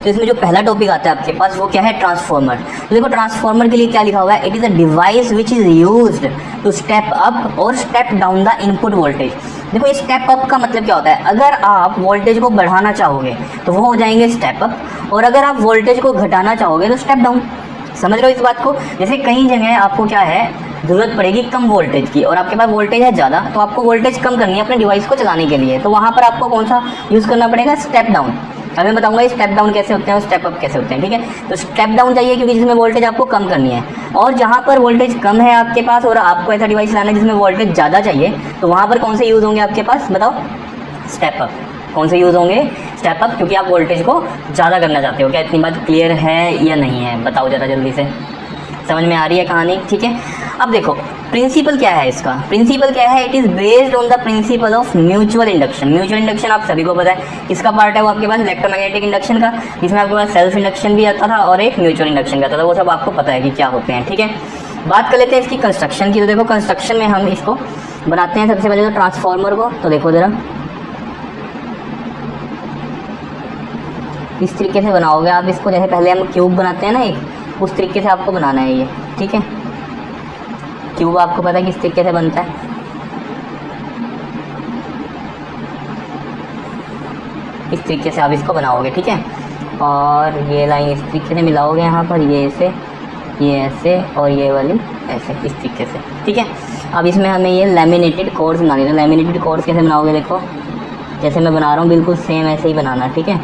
तो इसमें जो पहला टॉपिक आता है आपके पास वो क्या है, ट्रांसफार्मर। तो देखो ट्रांसफार्मर के लिए क्या लिखा हुआ है, it is a device which is used to step up और step down the input voltage. देखो ये स्टेप अप का मतलब क्या होता है, अगर आप वोल्टेज को बढ़ाना चाहोगे तो वो हो जाएंगे स्टेप अप, और अगर आप वोल्टेज को घटाना चाहोगे तो स्टेप डाउन। समझ रहे हो इस बात को। जैसे कई जगह आपको क्या है, ज़रूरत पड़ेगी कम वोल्टेज की और आपके पास वोल्टेज है ज़्यादा, तो आपको वोल्टेज कम करनी है अपने डिवाइस को चलाने के लिए, तो वहाँ पर आपको कौन सा यूज़ करना पड़ेगा, स्टेप डाउन। अब मैं बताऊंगा स्टेप डाउन कैसे होते हैं और स्टेप अप कैसे होते हैं, ठीक है। तो स्टेप डाउन चाहिए क्योंकि जिसमें वोल्टेज आपको कम करनी है, और जहाँ पर वोल्टेज कम है आपके पास और आपको ऐसा डिवाइस लाना है जिसमें वोल्टेज ज़्यादा चाहिए, तो वहाँ पर कौन से यूज़ होंगे आपके पास, बताओ, स्टेप अप। कौन से यूज़ होंगे, स्टेप अप, क्योंकि आप वोल्टेज को ज़्यादा करना चाहते हो। क्या इतनी बात क्लियर है या नहीं है, बताओ ज़रा जल्दी से, समझ में आ रही है कहानी, ठीक है। अब देखो प्रिंसिपल क्या है इसका, प्रिंसिपल क्या है, it is based on the principle of mutual induction. Mutual induction आप सभी को पता है किसका पार्ट है, वो आपके पास इलेक्ट्रोमैग्नेटिक इंडक्शन का, जिसमें आपके पास सेल्फ इंडक्शन भी आता था और एक म्यूचुअल इंडक्शन का आता था, वो सब आपको पता है कि क्या होते हैं, ठीक है। बात कर लेते हैं इसकी कंस्ट्रक्शन की। तो देखो कंस्ट्रक्शन में हम इसको बनाते हैं सबसे पहले तो ट्रांसफार्मर को। तो देखो ज़रा इस तरीके से बनाओगे आप इसको, जैसे पहले हम क्यूब बनाते हैं ना एक, उस तरीके से आपको बनाना है ये, ठीक है। क्यूब आपको पता है किस तरीके से बनता है, इस तरीके से आप इसको बनाओगे, ठीक है। और ये लाइन इस तरीके से मिलाओगे यहाँ पर, ये ऐसे, ये ऐसे और ये वाली ऐसे, इस तरीके से, ठीक है। अब इसमें हमें ये लैमिनेटेड कोर्स बनाने हैं। लैमिनेटेड कोर्स कैसे बनाओगे, देखो जैसे मैं बना रहा हूँ बिल्कुल सेम ऐसे ही बनाना, ठीक है,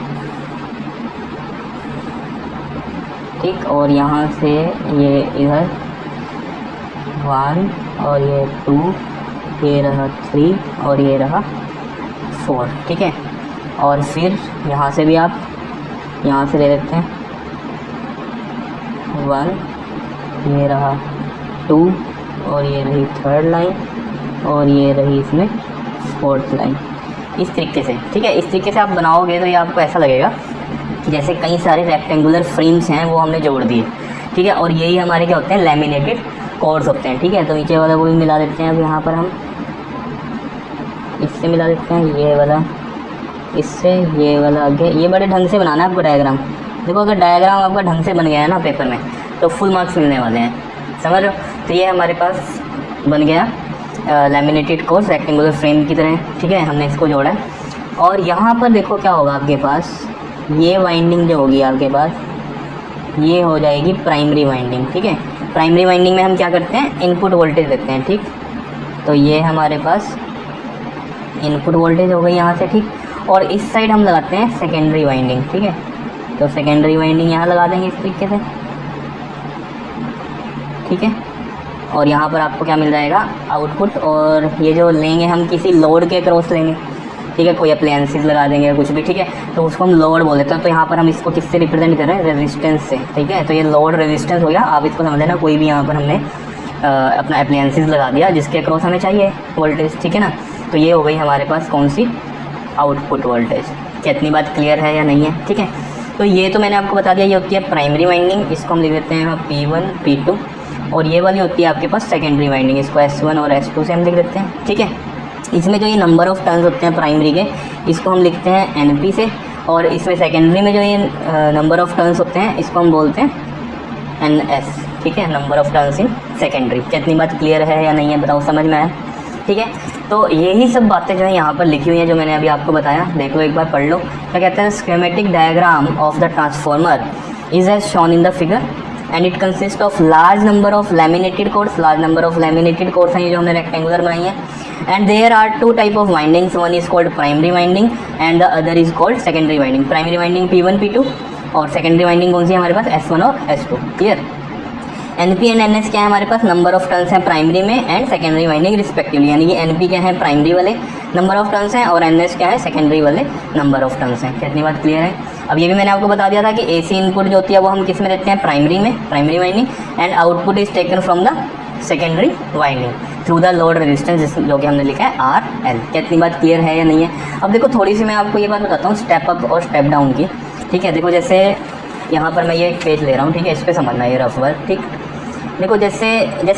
ठीक। और यहाँ से ये इधर 1 और ये 2, ये रहा 3 और ये रहा 4, ठीक है। और फिर यहाँ से भी आप यहाँ से ले लेते हैं 1, ये रहा 2 और ये रही 3rd लाइन और ये रही इसमें 4th लाइन, इस तरीके से, ठीक है। इस तरीके से आप बनाओगे तो ये आपको ऐसा लगेगा जैसे कई सारे रेक्टेंगुलर फ्रेम्स हैं वो हमने जोड़ दिए, ठीक है। और यही हमारे क्या होते हैं, लैमिनेटेड कोर्स होते हैं, ठीक है। तो नीचे वाला वो भी मिला देते हैं। अब यहाँ पर हम इससे मिला देते हैं, ये वाला इससे, ये वाला आगे। ये बड़े ढंग से बनाना है आपको डायग्राम। देखो अगर डायग्राम आपका ढंग से बन गया है ना पेपर में तो फुल मार्क्स मिलने वाले हैं, समझ रहे हो। तो ये हमारे पास बन गया लैमिनेटेड कोर्स रेक्टेंगुलर फ्रेम की तरह, ठीक है। हमने इसको जोड़ा है। और यहाँ पर देखो क्या होगा आपके पास, ये वाइंडिंग जो होगी आपके पास, ये हो जाएगी प्राइमरी वाइंडिंग, ठीक है। प्राइमरी वाइंडिंग में हम क्या करते हैं, इनपुट वोल्टेज देते हैं, ठीक। तो ये हमारे पास इनपुट वोल्टेज हो गई यहाँ से, ठीक। और इस साइड हम लगाते हैं सेकेंडरी वाइंडिंग, ठीक है। तो सेकेंडरी वाइंडिंग यहाँ लगा देंगे इस तरीके से, ठीक है। और यहाँ पर आपको क्या मिल जाएगा, आउटपुट। और ये जो लेंगे हम किसी लोड के क्रॉस लेंगे, ठीक है, कोई अप्लायंसेस लगा देंगे कुछ भी, ठीक है, तो उसको हम लोड बोल देते हैं। तो यहाँ पर हम इसको किससे रिप्रेजेंट कर रहे हैं, रेजिस्टेंस से, ठीक है। तो ये लोड रेजिस्टेंस हो गया, आप इसको समझ लेना। कोई भी यहाँ पर हमने अपना अप्लायंसेस लगा दिया जिसके अक्रॉस हमें चाहिए वोल्टेज, ठीक है ना। तो ये हो गई हमारे पास कौन सी, आउटपुट वोल्टेज। क्या इतनी बात क्लियर है या नहीं है, ठीक है। तो ये तो मैंने आपको बता दिया, ये होती है प्राइमरी वाइंडिंग, इसको हम लिख देते हैं P1 P2। और ये वाली होती है आपके पास सेकेंडरी वाइंडिंग, इसको S1 और S2 से हम लिख देते हैं, ठीक है। इसमें जो ये नंबर ऑफ़ टर्न्स होते हैं प्राइमरी के, इसको हम लिखते हैं NP से। और इसमें सेकेंडरी में जो ये नंबर ऑफ़ टर्न्स होते हैं इसको हम बोलते हैं NS, ठीक है, number of turns in secondary. कितनी बात क्लियर है या नहीं है, बताओ, समझ में आया, ठीक है। तो यही सब बातें जो है यहाँ पर लिखी हुई हैं जो मैंने अभी आपको बताया, देख लो एक बार पढ़ लो। क्या कहते हैं, schematic diagram of the transformer is as shown in the figure and it consist of large number of laminated cores. Large number of laminated cores हैं ये जो हमने रेक्टेंगुलर बनाई है। And there are 2 type of windings, one is called primary winding and the other is called secondary winding. Primary winding P1 P2 और secondary winding कौन सी है हमारे पास, S1 और S2, clear. NP and NS क्या है हमारे पास, नंबर ऑफ टर्न्स हैं primary में एंड सेकेंडरी वाइंडिंग रिस्पेक्टिवली। यानी कि NP क्या है, प्राइमरी वाले नंबर ऑफ टर्न्स हैं, और NS क्या है, सेकेंडरी वाले नंबर ऑफ टर्न्स हैं। कितनी बात क्लियर है। अब ये भी मैंने आपको बता दिया था कि AC इनपुट जो होती है वो हम किस में देते हैं, प्राइमरी में, primary winding. And output is taken from the secondary winding through the load resistance, जो कि हमने लिखा है RL। कितनी बात क्लियर है या नहीं है। अब देखो थोड़ी सी मैं आपको ये बात बताता हूँ स्टेप अप और स्टेप डाउन की, ठीक है। देखो जैसे यहाँ पर मैं ये एक पेज ले रहा हूँ, ठीक है, इस पर समझना ये रफ वर्क, ठीक। देखो जैसे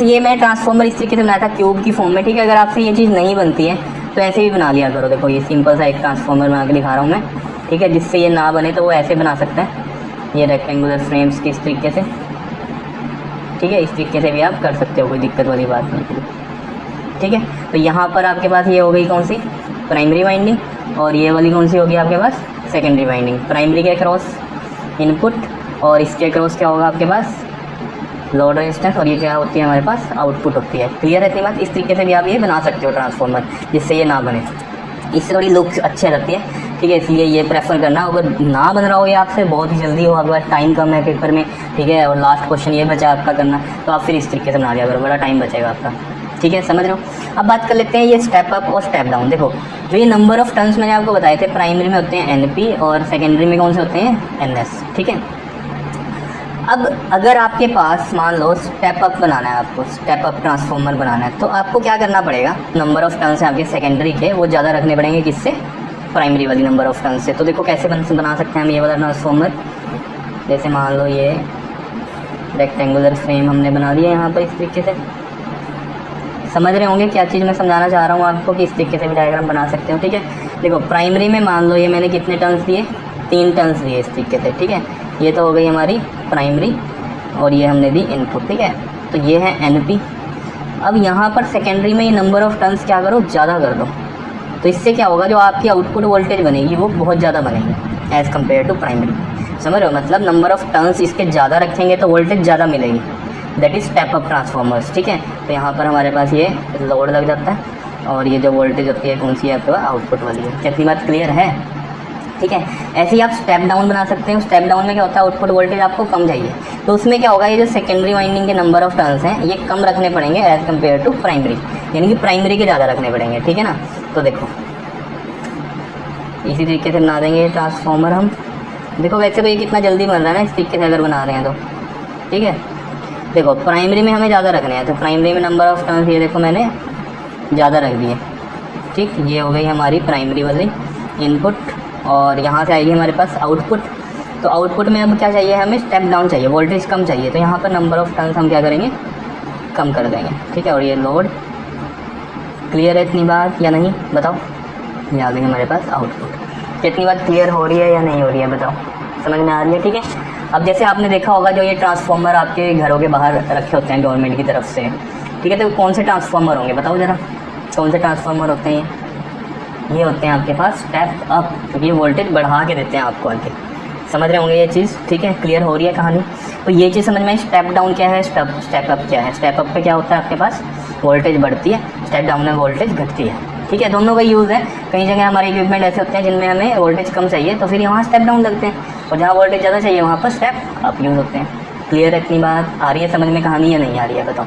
ये मैं ट्रांसफार्मर इस तरीके से बनाया था क्यूब की फॉर्म में, ठीक है। अगर आपसे ये चीज़ नहीं बनती है तो ऐसे भी बना लिया करो। देखो ये सिंपल सा एक ट्रांसफार्मर बना के दिखा रहा हूँ मैं, ठीक है। जिससे ये ना बने तो वो ऐसे बना सकते हैं, ये रेक्टेंगुलर फ्रेम्स की इस तरीके से, ठीक है, इस तरीके से भी आप कर सकते हो, कोई दिक्कत वाली बात नहीं। ठीक है, तो यहाँ पर आपके पास ये हो गई कौन सी, प्राइमरी वाइंडिंग, और ये वाली कौन सी होगी आपके पास, सेकेंडरी वाइंडिंग। प्राइमरी के क्रॉस इनपुट और इसके क्रॉस क्या होगा आपके पास, लोड रेजिस्टेंस, और ये क्या होती है हमारे पास, आउटपुट होती है। क्लियर है इतनी बात। इस तरीके से भी आप ये बना सकते हो ट्रांसफार्मर, जिससे ये ना बने, इससे थोड़ी लुक अच्छी लगती है। ठीक है, इसलिए ये प्रेफर करना। अगर ना बन रहा हो ये आपसे, बहुत ही जल्दी हो, आपके पास टाइम कम है पेपर में, ठीक है, और लास्ट क्वेश्चन ये बचा आपका करना, तो आप फिर इस तरीके से बना लिया करो, बड़ा टाइम बचेगा आपका। ठीक है, समझ रहे हो। अब बात कर लेते हैं ये स्टेप अप और स्टेप डाउन। देखो, जो ये नंबर ऑफ टर्न्स मैंने आपको बताए थे, प्राइमरी में होते हैं NP और सेकेंडरी में कौन से होते हैं, NS। ठीक है, अब अगर आपके पास मान लो स्टेप अप बनाना है, आपको स्टेप अप ट्रांसफार्मर बनाना है, तो आपको क्या करना पड़ेगा, नंबर ऑफ टर्न्स हैं आपके सेकेंडरी के, वो ज़्यादा रखने पड़ेंगे, किससे, प्राइमरी वाली नंबर ऑफ टर्न्स से। तो देखो कैसे बना सकते हैं हम ये वाला ट्रांसफार्मर। जैसे मान लो ये रेक्टेंगुलर फ्रेम हमने बना दिया यहाँ पर इस तरीके से। समझ रहे होंगे क्या चीज़ मैं समझाना चाह रहा हूँ आपको, कि इस तरीके से भी डायग्राम बना सकते हो। ठीक है, देखो प्राइमरी में मान लो ये मैंने कितने टर्न्स दिए, 3 टर्न्स दिए इस तरीके से। ठीक है, ये तो हो गई हमारी प्राइमरी, और ये हमने दी इनपुट। ठीक है, तो ये है NP। अब यहाँ पर सेकेंडरी में ये नंबर ऑफ टर्न्स क्या करो, ज़्यादा कर दो, तो इससे क्या होगा, जो आपकी आउटपुट वोल्टेज बनेगी वो बहुत ज़्यादा बनेगी एज़ कम्पेयर टू प्राइमरी। समझ रहे हो, मतलब नंबर ऑफ टर्न्स इसके ज़्यादा रखेंगे तो वोल्टेज ज़्यादा मिलेगी, that is step up transformers. ठीक है, तो यहाँ पर हमारे पास ये लोड लग जाता है, और ये जो वोल्टेज होती है कौन सी है आपके पास, आउटपुट वाली है। कितनी बात क्लियर है। ठीक है, ऐसे ही आप स्टेप डाउन बना सकते हैं। स्टेप डाउन में क्या होता है, आउटपुट वोल्टेज आपको कम चाहिए, तो उसमें क्या होगा, ये जो सेकेंडरी वाइंडिंग के नंबर ऑफ टर्न्स हैं ये कम रखने पड़ेंगे एज़ कम्पेयर टू प्राइमरी, यानी कि प्राइमरी के ज़्यादा रखने पड़ेंगे। ठीक है ना, तो देखो इसी तरीके से बना देंगे ट्रांसफार्मर हम। देखो वैसे तो ये कितना जल्दी बन रहा है ना, इस तरीके से अगर बना रहे हैं तो। ठीक है, देखो प्राइमरी में हमें ज़्यादा रखने हैं, तो प्राइमरी में नंबर ऑफ टर्न्स ये देखो मैंने ज़्यादा रख दिए। ठीक, ये हो गई हमारी प्राइमरी वाली इनपुट, और यहाँ से आएगी हमारे पास आउटपुट। तो आउटपुट में अब क्या चाहिए हमें, स्टेप डाउन चाहिए, वोल्टेज कम चाहिए, तो यहाँ पर नंबर ऑफ टर्न्स हम क्या करेंगे, कम कर देंगे। ठीक है, और ये लोड। क्लियर है इतनी बात या नहीं, बताओ। ये आ गई हमारे पास आउटपुट। कितनी बात क्लियर हो रही है या नहीं हो रही है, बताओ, समझ में आ रही है। ठीक है, अब जैसे आपने देखा होगा जो ये ट्रांसफार्मर आपके घरों के बाहर रखे होते हैं गवर्नमेंट की तरफ से, ठीक है, तो कौन से ट्रांसफार्मर होंगे बताओ ज़रा, कौन से ट्रांसफार्मर होते हैं, ये होते हैं आपके पास स्टेप अप, क्योंकि ये वोल्टेज बढ़ा के देते हैं आपको आगे। समझ रहे होंगे ये चीज़। ठीक है, क्लियर हो रही है कहानी। तो ये चीज़ समझ में, स्टेप डाउन क्या है, स्टेप अप क्या है। स्टेप अप पे क्या होता है, आपके पास वोल्टेज बढ़ती है, स्टेप डाउन में वोल्टेज घटती है। ठीक है, दोनों का यूज़ है। कई जगह हमारे इक्विपमेंट ऐसे होते हैं जिनमें हमें वोल्टेज कम चाहिए, तो फिर यहाँ स्टेप डाउन लगते हैं, और जहाँ वोल्टेज ज़्यादा चाहिए वहाँ पर स्टेप अप यूज़ होते हैं। क्लियर है इतनी बात, आ रही है समझ में कहानी या नहीं आ रही है, बताओ।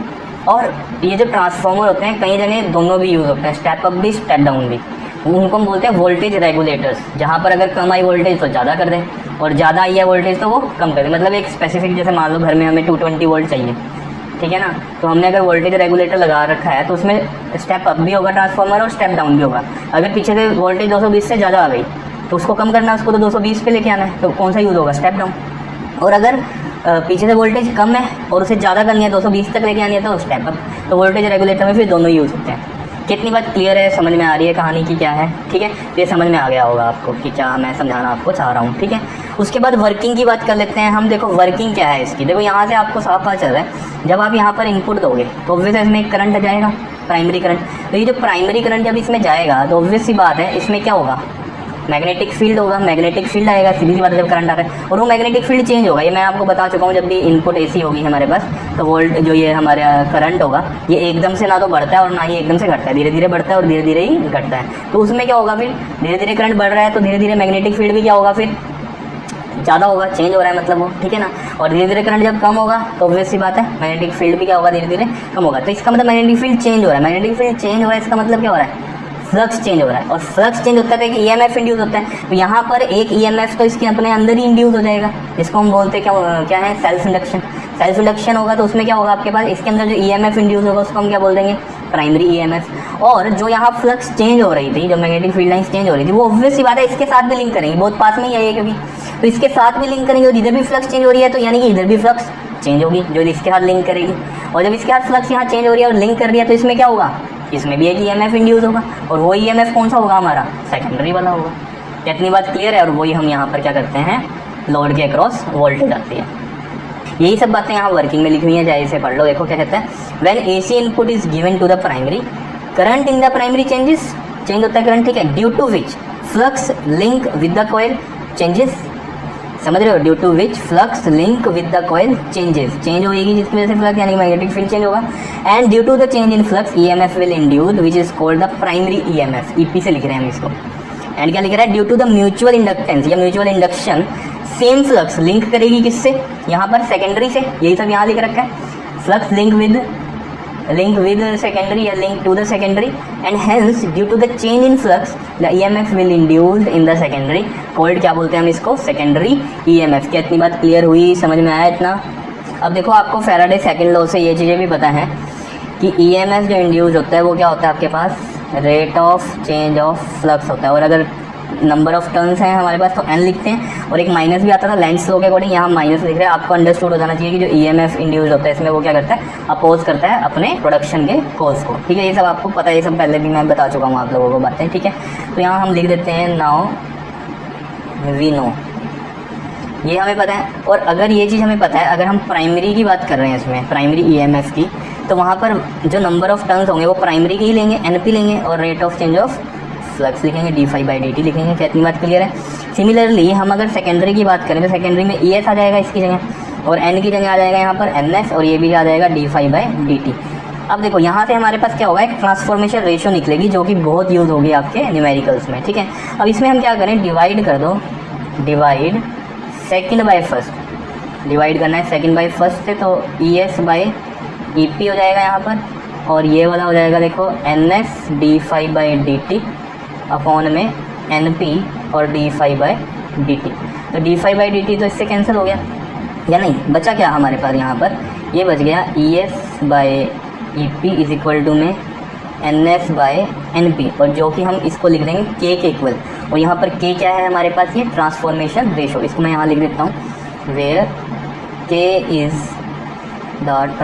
और ये जो ट्रांसफार्मर होते हैं कई जगह दोनों भी यूज़ होते हैं, स्टेप अप भी स्टेप डाउन भी। उनको हम बोलते हैं वोल्टेज रेगुलेटर्स, जहाँ पर अगर कम आई वोल्टेज तो ज़्यादा कर दें, और ज़्यादा आई है वोल्टेज तो वो कम कर दें। मतलब एक स्पेसिफिक, जैसे मान लो घर में हमें 220 वोल्ट चाहिए, ठीक है ना, तो हमने अगर वोल्टेज रेगुलेटर लगा रखा है तो उसमें स्टेप अप भी होगा ट्रांसफार्मर और स्टेप डाउन भी होगा। अगर पीछे से वोल्टेज 220 से ज़्यादा आ गई तो उसको कम करना है, उसको तो 220 पे लेके आना है, तो कौन सा यूज़ होगा, स्टेप डाउन। और अगर पीछे से वोल्टेज कम है और उसे ज़्यादा करनी है, 220 तक लेके आनी है, तो स्टेप अप। तो वोल्टेज रेगुलेटर में फिर दोनों यूज़ होते हैं। कितनी बात क्लियर है, समझ में आ रही है कहानी की क्या है। ठीक है, ये समझ में आ गया होगा आपको कि क्या मैं समझाना आपको चाह रहा हूँ। ठीक है, उसके बाद वर्किंग की बात कर लेते हैं हम। देखो वर्किंग क्या है इसकी, देखो यहाँ से आपको साफ पता चल रहा है, जब आप यहाँ पर इनपुट दोगे तो ऑब्वियस इसमें एक करंट जाएगा, प्राइमरी करंट। तो ये जो प्राइमरी करंट जब इसमें जाएगा तो ऑब्वियस सी बात है इसमें क्या होगा, मैग्नेटिक फील्ड होगा, मैग्नेटिक फील्ड आएगा, सीधी सी बात है जब करंट आ रहा है, और वो मैग्नेटिक फील्ड चेंज होगा। ये मैं आपको बता चुका हूँ, जब भी इनपुट एसी होगी हमारे पास तो वोल्ट जो ये हमारे करंट होगा ये एकदम से ना तो बढ़ता है और ना ही एकदम से घटता है, धीरे धीरे बढ़ता है और धीरे धीरे ही घटता है। तो उसमें क्या होगा, फिर धीरे धीरे करंट बढ़ रहा है तो धीरे धीरे मैग्नेटिक फील्ड भी क्या होगा, फिर ज़्यादा होगा, चेंज हो रहा है मतलब वो, ठीक है ना। और धीरे धीरे करंट जब कम होगा तो ऑब्वियस सी बात है मैग्नेटिक फील्ड भी क्या होगा, धीरे धीरे कम होगा। तो इसका मतलब मैग्नेटिक फील्ड चेंज हो रहा है, मैग्नेटिक फील्ड चेंज हो रहा है, इसका मतलब क्या हो रहा है, फ्लक्स चेंज हो रहा है। और फ्लक्स चेंज होता है तो एक ईएमएफ इंड्यूस होता है। तो यहाँ पर एक ईएमएफ तो इसके अपने अंदर ही इंड्यूस हो जाएगा, जिसको हम बोलते हैं क्या है, सेल्फ इंडक्शन। सेल्फ इंडक्शन होगा तो उसमें क्या होगा आपके पास, इसके अंदर जो ईएमएफ इंड्यूस होगा उसको हम क्या बोल देंगे, प्राइमरी ईएमएफ। और जो यहाँ फ्लक्स चेंज हो रही थी, जो मैग्नेटिक फील्ड लाइंस चेंज हो रही थी, वो ऑब्वियस सी बात है इसके साथ भी लिंक करेंगे, बहुत पास में ही है ये क्योंकि, तो इसके साथ भी लिंक करेंगे। और इधर भी फ्लक्स चेंज हो रही है तो यानी कि इधर भी फ्लक्स चेंज होगी जो इसके साथ लिंक करेगी। और जब इसके साथ फ्लक्स यहाँ चेंज हो रही है और लिंक कर रही है तो इसमें क्या होगा, इसमें भी एक ईएमएफ इंड्यूस होगा। और वो ईएमएफ कौन सा होगा, हमारा सेकेंडरी वाला होगा। इतनी बात क्लियर है। और वही हम यहाँ पर क्या करते हैं, लोड के अक्रॉस वोल्टेज आती है। यही सब बातें यहाँ वर्किंग में लिखी हुई हैं, जाए इसे पढ़ लो। देखो क्या कहता है, when AC input is given to the primary, current in the primary change होता है करंट, ठीक है, due to which flux link with the coil changes, समझ रहे हो, due to which flux link with the coil change होगी, जिसकी वजह से फ्लक्स यानी मैग्नेटिक फील्ड चेंज होगा, and due to the change in flux EMF will induce which is called the primary EMF, EP से लिख रहे हैं हम इसको। एंड क्या लिख रहा है, due to the mutual inductance या mutual induction, same flux link करेगी किससे, यहाँ पर सेकेंडरी से, यही सब यहाँ लिख रखा है, फ्लक्स लिंक विद सेकेंडरी या link to the secondary, and hence due to the change in flux the EMF will induced in the secondary, called क्या बोलते हैं हम इसको, सेकेंडरी ईएमएफ। क्या इतनी बात क्लियर हुई, समझ में आया इतना? अब देखो आपको फैराडे सेकंड लॉ से ये चीज़ें भी पता है कि ईएमएफ जो इंड्यूस होता है वो क्या होता है आपके पास, rate of change of flux होता है। और अगर नंबर ऑफ टर्न्स हैं हमारे पास तो n लिखते हैं, और एक माइनस भी आता था लेंथ स्लो के अकॉर्डिंग, यहाँ माइनस लिख रहे हैं। आपको अंडरस्टूड हो जाना चाहिए कि जो ईएमएफ इंड्यूस होता है इसमें वो क्या करता है, अपोज करता है अपने प्रोडक्शन के कोर्स को, ठीक है। ये सब आपको पता है, ये सब पहले भी मैं बता चुका हूँ आप लोगों को बातें, ठीक है। तो यहाँ हम लिख देते हैं नाउ वी नो, ये हमें पता है। और अगर ये चीज़ हमें पता है, अगर हम प्राइमरी की बात कर रहे हैं इसमें, प्राइमरी ईएमएफ की, तो वहाँ पर जो नंबर ऑफ टर्न्स होंगे वो प्राइमरी के ही लेंगे, एनपी लेंगे, और rate of change of flux लिखेंगे, d∅/dt लिखेंगे। क्या इतनी बात क्लियर है? सिमिलरली हम अगर सेकेंडरी की बात करें तो सेकेंडरी में ES आ जाएगा इसकी जगह, और N की जगह आ जाएगा यहाँ पर NS, और ये भी आ जाएगा d∅/dt। अब देखो यहाँ से हमारे पास क्या होगा, एक ट्रांसफॉर्मेशन रेशियो निकलेगी जो कि बहुत यूज़ होगी आपके न्यूमेरिकल्स में, ठीक है। अब इसमें हम क्या करें, डिवाइड कर दो, divide second by first, divide करना है सेकेंड बाय फर्स्ट से, तो ES/EP हो जाएगा यहाँ पर, और ये वाला हो जाएगा देखो NS d∅/dt अपॉन में NP और d∅/dt। तो d∅/dt तो इससे कैंसिल हो गया या नहीं, बचा क्या हमारे पास यहाँ पर, ये बच गया ES/EP इज इक्वल टू में NS/NP, और जो कि हम इसको लिख देंगे K के इक्वल। और यहाँ पर K क्या है हमारे पास, ये ट्रांसफॉर्मेशन रेशो, इसको मैं यहाँ लिख देता हूँ, where K is the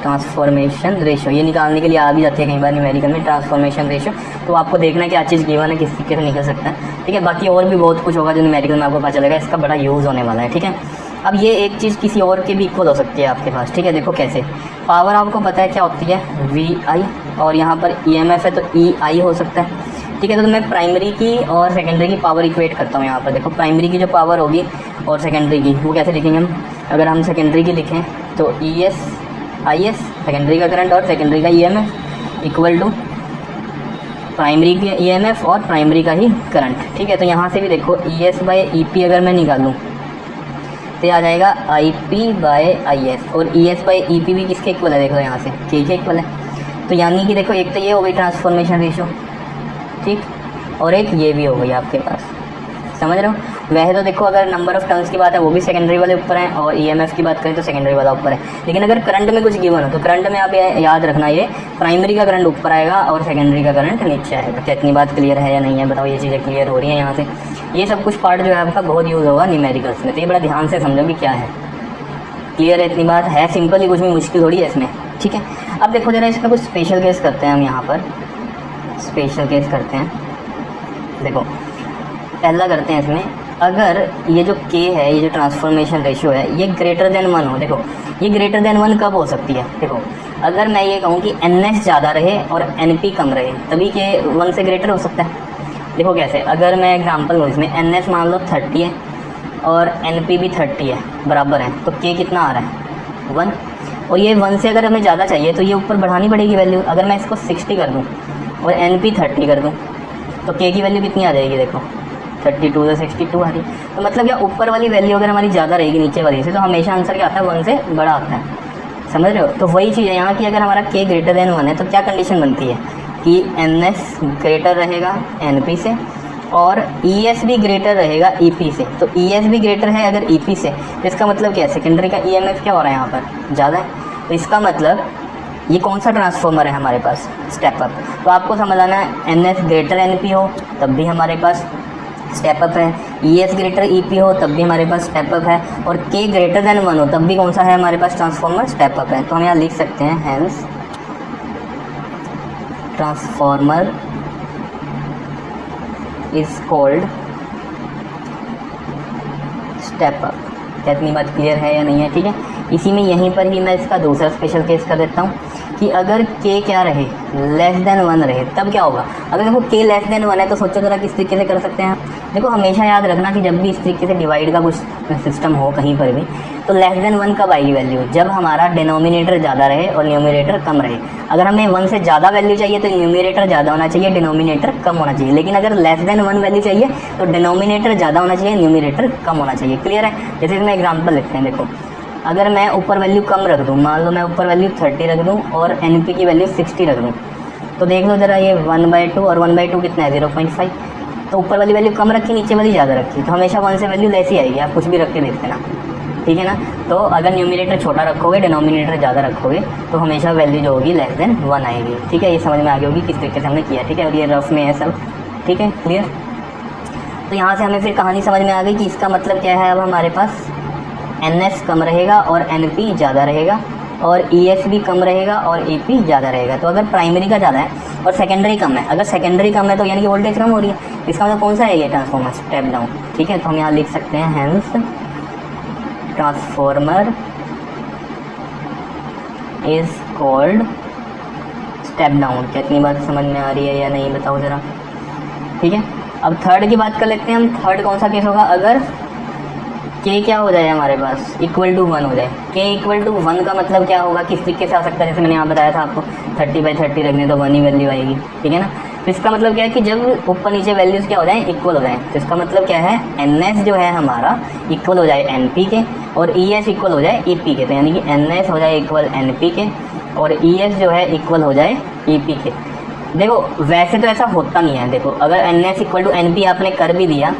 transformation ratio, ये निकालने के लिए आ भी जाती है कई बार न्यूमेरिकल में, ट्रांसफॉर्मेशन रेशो। तो आपको देखना है क्या चीज़ गिवन है, किस तरीके से निकल सकता है, ठीक है। बाकी और भी बहुत कुछ होगा जो न्यूमेरिकल में आपको पता चलेगा, इसका बड़ा यूज़ होने वाला है, ठीक है। अब ये एक चीज़ किसी और के भी इक्वल हो सकती है आपके पास, ठीक है। देखो कैसे, पावर आपको पता है क्या होती है, VI, और यहाँ पर EMF है तो EI हो सकता है, ठीक है। तो मैं प्राइमरी की और सेकेंडरी की पावर इक्वेट करता हूँ यहाँ पर। देखो प्राइमरी की जो पावर होगी और सेकेंडरी की, वो कैसे लिखेंगे हम, अगर हम सेकेंडरी की लिखें तो IS सेकेंडरी का करंट और सेकेंडरी का EMF इक्वल टू प्राइमरी की EMF और प्राइमरी का ही करंट, ठीक है। तो यहाँ से भी देखो ES/EP अगर मैं निकालूँ तो आ जाएगा IP/IS, और ES/EP भी किसके इक्वल है, देखो यहाँ से K के इक्वल है। तो यानी कि देखो एक तो ये हो गई ट्रांसफॉर्मेशन रेशो, ठीक, और एक ये भी हो गई आपके पास, समझ रहे हो। वैसे तो देखो अगर नंबर ऑफ टर्न्स की बात है वो भी सेकेंडरी वाले ऊपर है, और EMF की बात करें तो सेकेंडरी वाला ऊपर है। लेकिन अगर करंट में कुछ गिवन हो तो करंट में आप याद रखना, ये प्राइमरी का करंट ऊपर आएगा और सेकेंडरी का करंट नीचे आएगा। क्या इतनी बात क्लियर है या नहीं है, बताओ, ये चीज़ें क्लियर हो रही हैं यहाँ से। ये सब कुछ पार्ट जो है आपका बहुत यूज़ होगा न्यूमेरिकल्स में, तो ये बड़ा ध्यान से समझो कि क्या है, क्लियर है, इतनी बात है, सिंपल ही, कुछ भी मुश्किल थोड़ी है इसमें, ठीक है। अब देखो जरा इसका कुछ स्पेशल केस करते हैं हम, यहाँ पर स्पेशल केस करते हैं। देखो पहला करते हैं इसमें, अगर ये जो K है, ये जो ट्रांसफॉर्मेशन रेशियो है, ये ग्रेटर देन 1 हो। देखो ये ग्रेटर देन 1 कब हो सकती है, देखो अगर मैं ये कहूँ कि NS ज़्यादा रहे और NP कम रहे, तभी K 1 से ग्रेटर हो सकता है। देखो कैसे, अगर मैं एग्जांपल लूँ इसमें, NS मान लो 30 है और NP भी 30 है, बराबर है, तो K कितना आ रहा है, 1। और ये 1 से अगर हमें ज़्यादा चाहिए तो ये ऊपर बढ़ानी पड़ेगी वैल्यू। अगर मैं इसको 60 कर दूँ और NP 30 कर दूँ तो K की वैल्यू कितनी आ जाएगी, देखो 32 से 62 आ रही। तो मतलब क्या, ऊपर वाली वैल्यू अगर हमारी ज़्यादा रहेगी नीचे वाली से, तो हमेशा आंसर क्या आता है, 1 से बड़ा आता है, समझ रहे हो। तो वही चीज़ है यहाँ की, अगर हमारा K ग्रेटर देन 1 है तो क्या कंडीशन बनती है कि NS ग्रेटर रहेगा NP से और ES भी ग्रेटर रहेगा EP से। तो ES भी ग्रेटर है अगर EP से, तो इसका मतलब क्या है, सेकेंडरी का EMF क्या हो रहा है यहाँ पर, ज़्यादा है। तो इसका मतलब ये कौन सा ट्रांसफॉर्मर है हमारे पास, स्टेप अप। तो आपको समझ आना है, NS ग्रेटर NP हो तब भी हमारे पास स्टेप अप है, ES ग्रेटर EP हो तब भी हमारे पास स्टेप अप है, और K ग्रेटर देन 1 हो तब भी कौन सा है हमारे पास, ट्रांसफॉर्मर स्टेप अप है। तो हम यहाँ लिख सकते हैं, hence transformer is called step up. क्या इतनी बात क्लियर है या नहीं है? ठीक है, इसी में यहीं पर ही मैं इसका दूसरा स्पेशल केस कर देता हूँ कि अगर k क्या रहे, लेस देन 1 रहे, तब क्या होगा। अगर देखो k लेस देन 1 है तो सोचो जरा किस तरीके से कर सकते हैं। देखो हमेशा याद रखना कि जब भी इस तरीके से डिवाइड का कुछ सिस्टम हो कहीं पर भी, तो लेस देन 1 कब आएगी वैल्यू, जब हमारा डिनोमिनेटर ज़्यादा रहे और न्यूमरेटर कम रहे। अगर हमें 1 से ज़्यादा वैल्यू चाहिए तो न्यूमरेटर ज़्यादा होना चाहिए, डिनोमिनेटर कम होना चाहिए। लेकिन अगर लेस देन 1 वैल्यू चाहिए तो डिनोमिनेटर ज़्यादा होना चाहिए, न्यूमरेटर कम होना चाहिए। क्लियर है? जैसे इसमें एग्जाम्पल लिखते हैं। देखो अगर मैं ऊपर वैल्यू कम रख दूँ, मान लो मैं ऊपर वैल्यू 30 रख दूँ और NP की वैल्यू 60 रख दूँ, तो देख लो ज़रा ये 1/2 और 1/2 कितना है 0.5। तो ऊपर वाली वैल्यू कम रखी, नीचे वाली ज़्यादा रखी, तो हमेशा 1 से वैल्यू लेस ही आएगी। आप कुछ भी रख के देखते ना, ठीक है ना। तो अगर न्यूमरेटर छोटा रखोगे, डिनोमिनेटर ज़्यादा रखोगे, तो हमेशा वैल्यू जो होगी लेस देन 1 आएगी। ठीक है, ये समझ में आ गई होगी किस तरीके से हमने किया। ठीक है, और ये रफ में है सब। ठीक है, क्लियर। तो यहाँ से हमें फिर कहानी समझ में आ गई कि इसका मतलब क्या है। अब हमारे पास NS कम रहेगा और NP ज़्यादा रहेगा, और ES भी कम रहेगा और EP ज़्यादा रहेगा। तो अगर प्राइमरी का ज़्यादा है और सेकेंडरी कम है, अगर सेकेंडरी कम है तो यानी कि वोल्टेज कम हो रही है, इसका मतलब कौन सा है ये ट्रांसफॉर्मर, स्टेप डाउन। ठीक है, तो हम यहाँ लिख सकते हैं hence transformer is called step down. क्या इतनी बात समझ में आ रही है या नहीं, बताओ ज़रा। ठीक है, अब थर्ड की बात कर लेते हैं हम। थर्ड कौन सा केस होगा, अगर k क्या हो जाए हमारे पास इक्वल टू 1 हो जाए। k इक्वल टू 1 का मतलब क्या होगा, किस तरीके से आ सकता है, जैसे मैंने यहाँ बताया था आपको 30/30 रखने तो 1 ही वैल्यू आएगी। ठीक है ना। तो इसका मतलब क्या है कि जब ऊपर नीचे वैल्यूज़ क्या हो जाए, इक्वल हो जाए, तो इसका मतलब क्या है, NS जो है हमारा इक्वल हो जाए NP के और ES इक्वल हो जाए EP के। तो यानी कि NS हो जाए इक्वल NP के और ES जो है इक्वल हो जाए EP के। देखो वैसे तो ऐसा होता नहीं है। देखो अगर NS इक्वल टू NP आपने कर भी दिया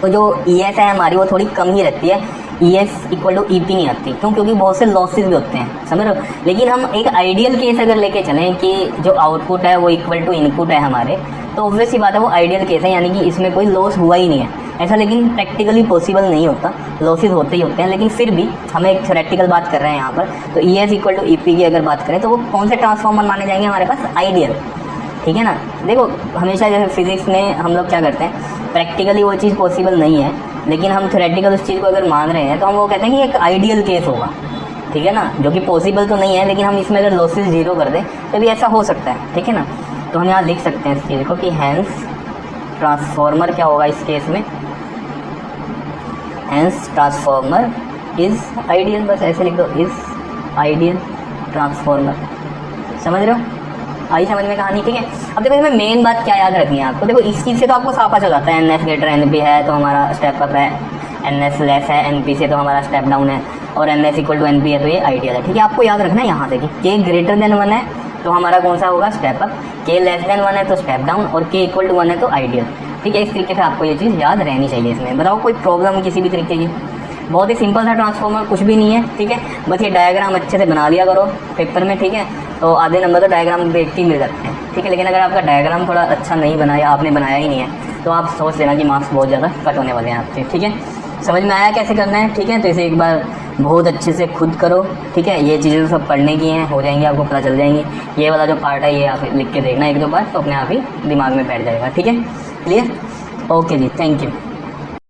तो जो ES है हमारी वो थोड़ी कम ही रहती है, ES इक्वल टू EP नहीं आती। क्यों? क्योंकि बहुत से लॉसेस भी होते हैं, समझ रहे हो। लेकिन हम एक आइडियल केस अगर लेके चलें कि जो आउटपुट है वो इक्वल टू इनपुट है हमारे, तो ऑब्वियस सी बात है वो आइडियल केस है, यानी कि इसमें कोई लॉस हुआ ही नहीं है। ऐसा लेकिन प्रैक्टिकली पॉसिबल नहीं होता, लॉसेस होते ही होते हैं। लेकिन फिर भी हम एक थ्योरेटिकल बात कर रहे हैं यहाँ पर, तो ES इक्वल टू EP की अगर बात करें तो वो कौन से ट्रांसफॉर्मर माने जाएंगे हमारे पास, आइडियल। ठीक है ना। देखो हमेशा जैसे फिजिक्स में हम लोग क्या करते हैं, प्रैक्टिकली वो चीज़ पॉसिबल नहीं है, लेकिन हम थ्योरेटिकल उस चीज़ को अगर मान रहे हैं तो हम वो कहते हैं कि एक आइडियल केस होगा। ठीक है ना, जो कि पॉसिबल तो नहीं है, लेकिन हम इसमें अगर लॉसेस 0 कर दें तो भी ऐसा हो सकता है। ठीक है ना। तो हम यहाँ लिख सकते हैं इस चीज़ को कि हैंस ट्रांसफॉर्मर क्या होगा इस केस में, हैंस ट्रांसफॉर्मर इज़ आइडियल। बस ऐसे लिख दो, इज़ आइडियल ट्रांसफॉर्मर। समझ रहे हो, आई समझ में कहानी। ठीक है, अब देखो इसमें मेन बात क्या याद रखनी है आपको। देखो इस चीज़ से तो आपको साफ चल जाता है, NS ग्रेटर NP है तो हमारा स्टेप अप है, NS लेस है NP से तो हमारा स्टेप डाउन है, और NS इक्वल टू NP है तो ये आइडियल है। ठीक है, आपको याद रखना है यहाँ से कि k ग्रेटर देन 1 है तो हमारा कौन सा होगा, step up, k less than 1 है तो स्टेप डाउन, और k इक्वल टू 1 है तो आइडियल। ठीक है, इस तरीके से आपको ये चीज़ याद रहनी चाहिए। इसमें बताओ कोई प्रॉब्लम किसी भी तरीके की, बहुत ही सिंपल सा ट्रांसफॉर्मर, कुछ भी नहीं है। ठीक है, बस ये डायग्राम अच्छे से बना लिया करो पेपर में। ठीक है, तो आधे नंबर तो डायग्राम देख के ही मिल जाते हैं। ठीक है, लेकिन अगर आपका डायग्राम थोड़ा अच्छा नहीं बनाया, आपने बनाया ही नहीं है, तो आप सोच लेना कि मार्क्स बहुत ज़्यादा कट होने वाले हैं आपके। ठीक है, समझ में आया कैसे करना है। ठीक है, तो इसे एक बार बहुत अच्छे से खुद करो। ठीक है, ये चीज़ें तो सब पढ़ने की हैं, हो जाएंगी, आपको पता चल जाएंगी। ये वाला जो पार्ट है ये आप लिख के देखना 1-2 बार, तो अपने आप ही दिमाग में बैठ जाएगा। ठीक है, क्लियर, ओके जी, थैंक यू।